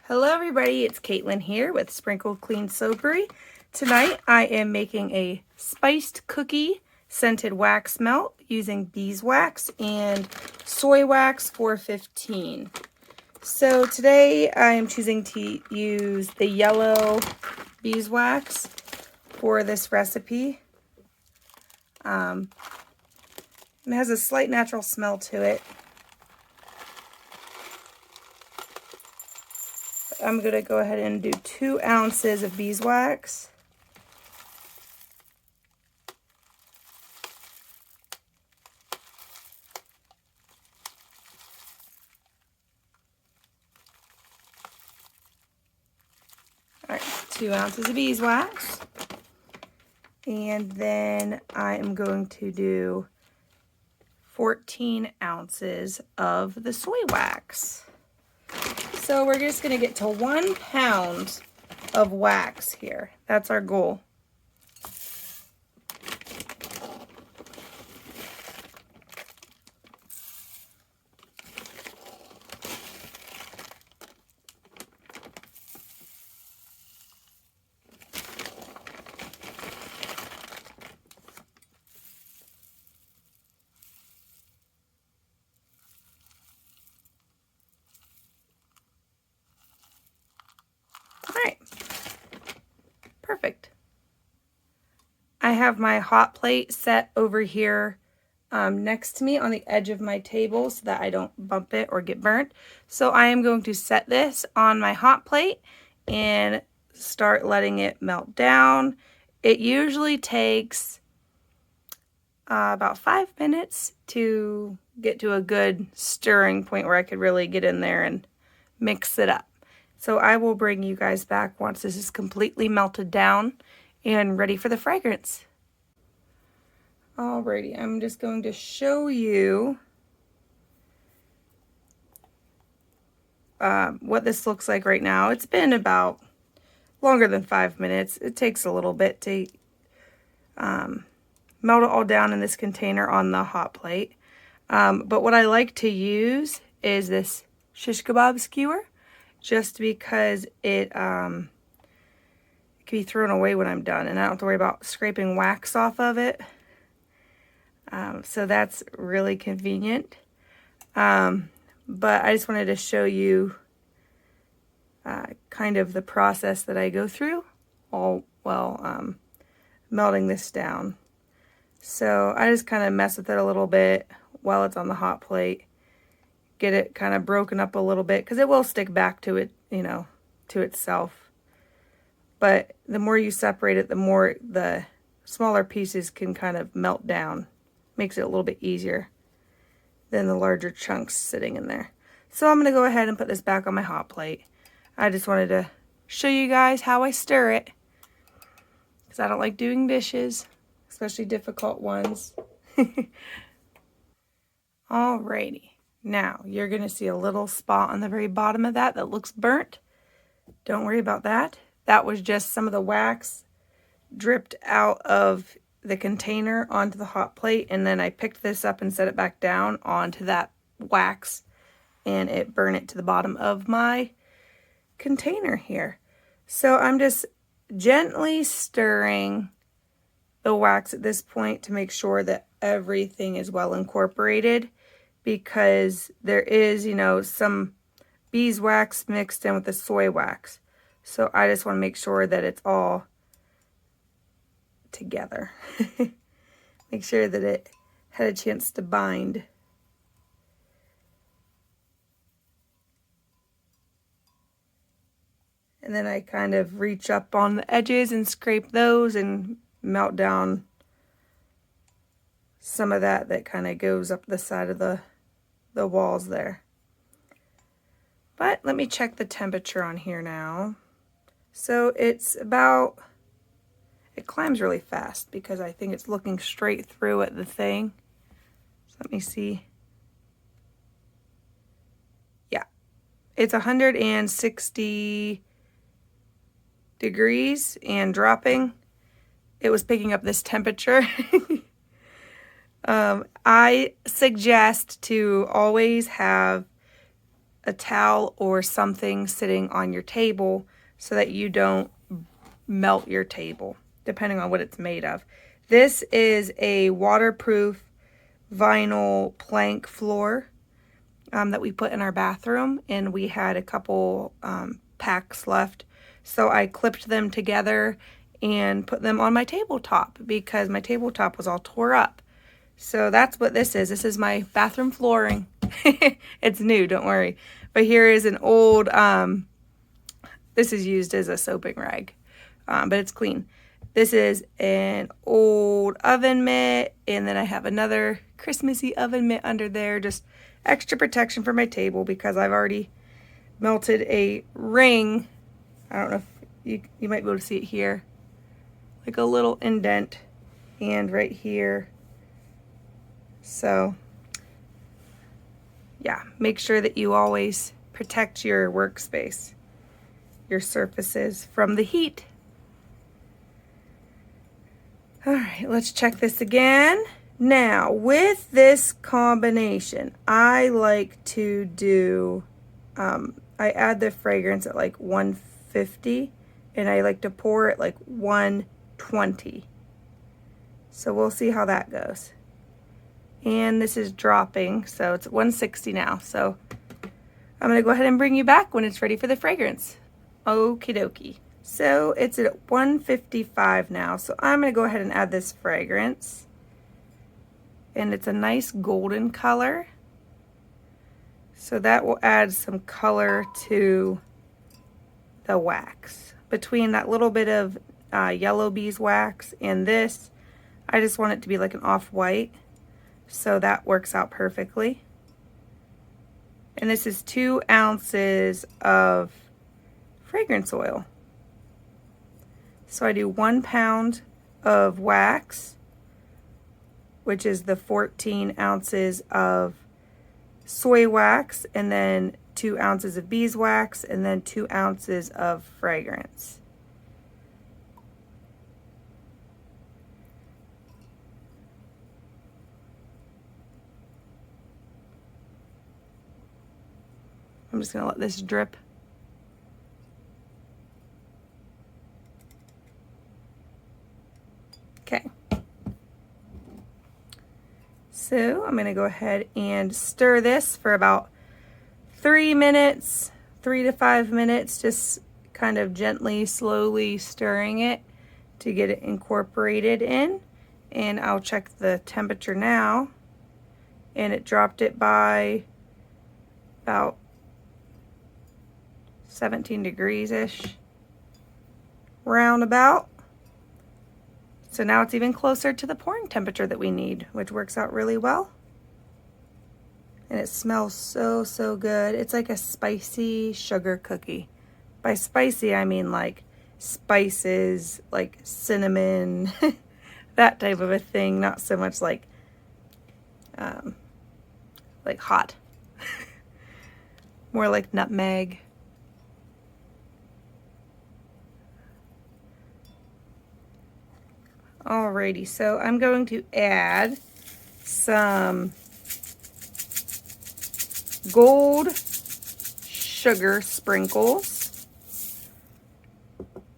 Hello everybody, it's Caitlin here with Sprinkle Clean Soapery. Tonight I am making a spiced cookie scented wax melt using beeswax and soy wax 415. So today I am choosing to use the yellow beeswax for this recipe. It has a slight natural smell to it. I'm going to go ahead and do 2 ounces of beeswax. All right, 2 ounces of beeswax. And then I am going to do 14 ounces of the soy wax. So we're just going to get to 1 pound of wax here. That's our goal. All right, perfect. I have my hot plate set over here next to me on the edge of my table so that I don't bump it or get burnt. So I am going to set this on my hot plate and start letting it melt down. It usually takes about 5 minutes to get to a good stirring point where I could really get in there and mix it up. So I will bring you guys back once this is completely melted down and ready for the fragrance. Alrighty, I'm just going to show you what this looks like right now. It's been about longer than 5 minutes. It takes a little bit to melt it all down in this container on the hot plate. But what I like to use is this shish kebab skewer, just because it can be thrown away when I'm done and I don't have to worry about scraping wax off of it. So that's really convenient. But I just wanted to show you kind of the process that I go through all while melting this down. So I just kind of mess with it a little bit while it's on the hot plate. Get it kind of broken up a little bit because it will stick back to it, to itself. But the more you separate it, the more the smaller pieces can kind of melt down. Makes it a little bit easier than the larger chunks sitting in there. So I'm going to go ahead and put this back on my hot plate. I just wanted to show you guys how I stir it, because I don't like doing dishes, especially difficult ones. Alrighty. Now, you're going to see a little spot on the very bottom of that looks burnt. Don't worry about that. That was just some of the wax dripped out of the container onto the hot plate, and then I picked this up and set it back down onto that wax, and it burned it to the bottom of my container here. So I'm just gently stirring the wax at this point to make sure that everything is well incorporated, because there is, some beeswax mixed in with the soy wax. So I just want to make sure that it's all together. Make sure that it had a chance to bind. And then I kind of reach up on the edges and scrape those and melt down some of that kind of goes up the side of the walls there. But let me check the temperature on here now. So it's about, it climbs really fast because I think it's looking straight through at the thing. So let me see. Yeah, it's 160 degrees and dropping. It was picking up this temperature. I suggest to always have a towel or something sitting on your table so that you don't melt your table, depending on what it's made of. This is a waterproof vinyl plank floor that we put in our bathroom, and we had a couple packs left. So I clipped them together and put them on my tabletop because my tabletop was all tore up. So that's what this is. This is my bathroom flooring. It's new, don't worry. But here is an old, this is used as a soaping rag, but it's clean. This is an old oven mitt, and then I have another Christmassy oven mitt under there, just extra protection for my table because I've already melted a ring. I don't know if you might be able to see it here, like a little indent, and right here. So yeah, make sure that you always protect your workspace, your surfaces from the heat. All right, let's check this again. Now, with this combination, I like to do, I add the fragrance at like 150, and I like to pour it like 120. So we'll see how that goes. And this is dropping, so it's 160 now. So I'm going to go ahead and bring you back when it's ready for the fragrance. Okie dokie. So it's at 155 now, so I'm going to go ahead and add this fragrance. And it's a nice golden color. So that will add some color to the wax. Between that little bit of yellow beeswax and this, I just want it to be like an off-white. So that works out perfectly. And this is 2 ounces of fragrance oil. So I do 1 pound of wax, which is the 14 ounces of soy wax, and then 2 ounces of beeswax, and then 2 ounces of fragrance. I'm just going to let this drip. Okay. So I'm going to go ahead and stir this for about 3 minutes, 3 to 5 minutes, just kind of gently, slowly stirring it to get it incorporated in. And I'll check the temperature now, and it dropped it by about 17 degrees-ish, roundabout. So now it's even closer to the pouring temperature that we need, which works out really well. And it smells so, so good. It's like a spicy sugar cookie. By spicy, I mean like spices, like cinnamon, that type of a thing. Not so much like hot. More like nutmeg. Alrighty, so I'm going to add some gold sugar sprinkles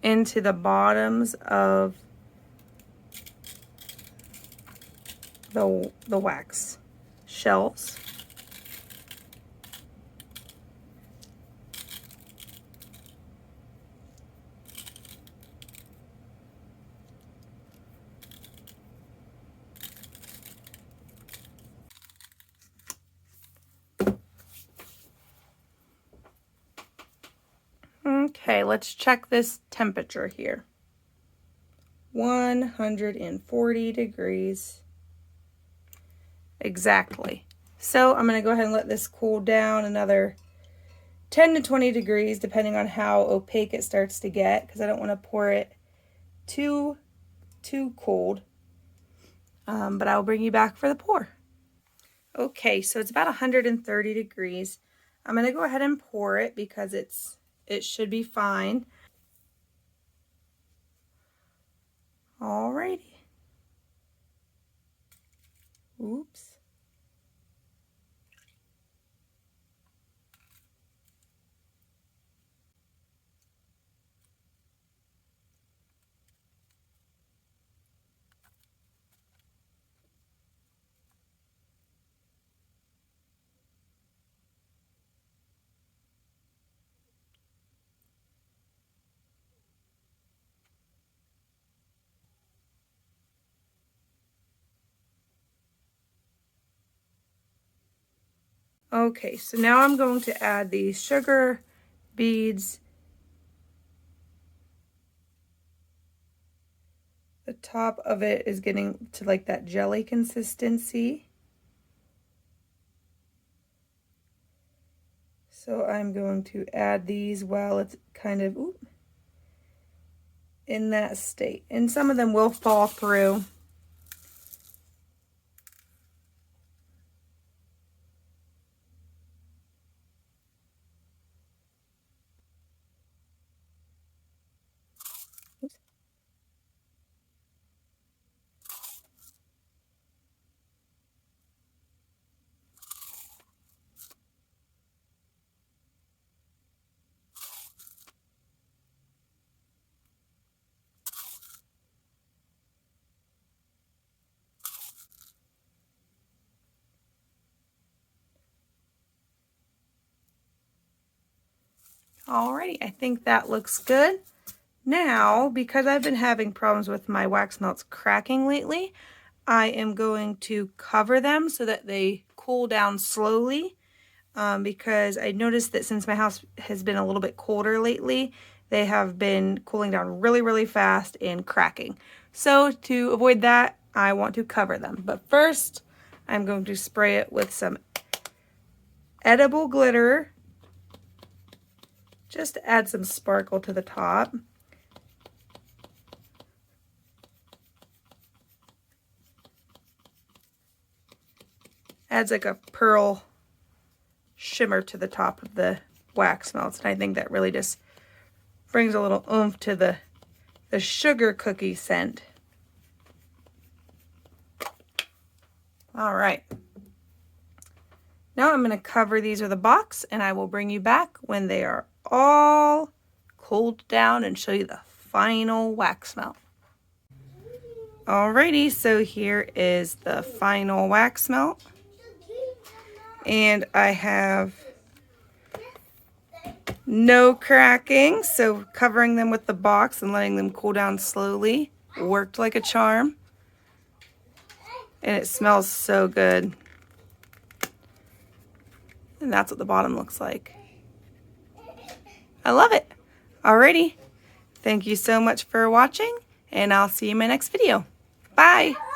into the bottoms of the wax shells. Okay, let's check this temperature here. 140 degrees. Exactly. So I'm going to go ahead and let this cool down another 10 to 20 degrees, depending on how opaque it starts to get, because I don't want to pour it too cold. But I'll bring you back for the pour. Okay, so it's about 130 degrees. I'm going to go ahead and pour it because it should be fine. Alrighty. Oops. Okay, so now I'm going to add these sugar beads. The top of it is getting to like that jelly consistency. So I'm going to add these while it's kind of in that state. And some of them will fall through. Alrighty, I think that looks good. Now, because I've been having problems with my wax melts cracking lately, I am going to cover them so that they cool down slowly, because I noticed that since my house has been a little bit colder lately, they have been cooling down really, really fast and cracking. So to avoid that, I want to cover them. But first, I'm going to spray it with some edible glitter, just to add some sparkle to the top. Adds like a pearl shimmer to the top of the wax melts, and I think that really just brings a little oomph to the sugar cookie scent. All right. Now I'm going to cover these with a box, and I will bring you back when they are all cooled down and show you the final wax melt. Alrighty, so here is the final wax melt. And I have no cracking, so covering them with the box and letting them cool down slowly worked like a charm. And it smells so good. And that's what the bottom looks like. I love it. Alrighty, thank you so much for watching, and I'll see you in my next video. Bye!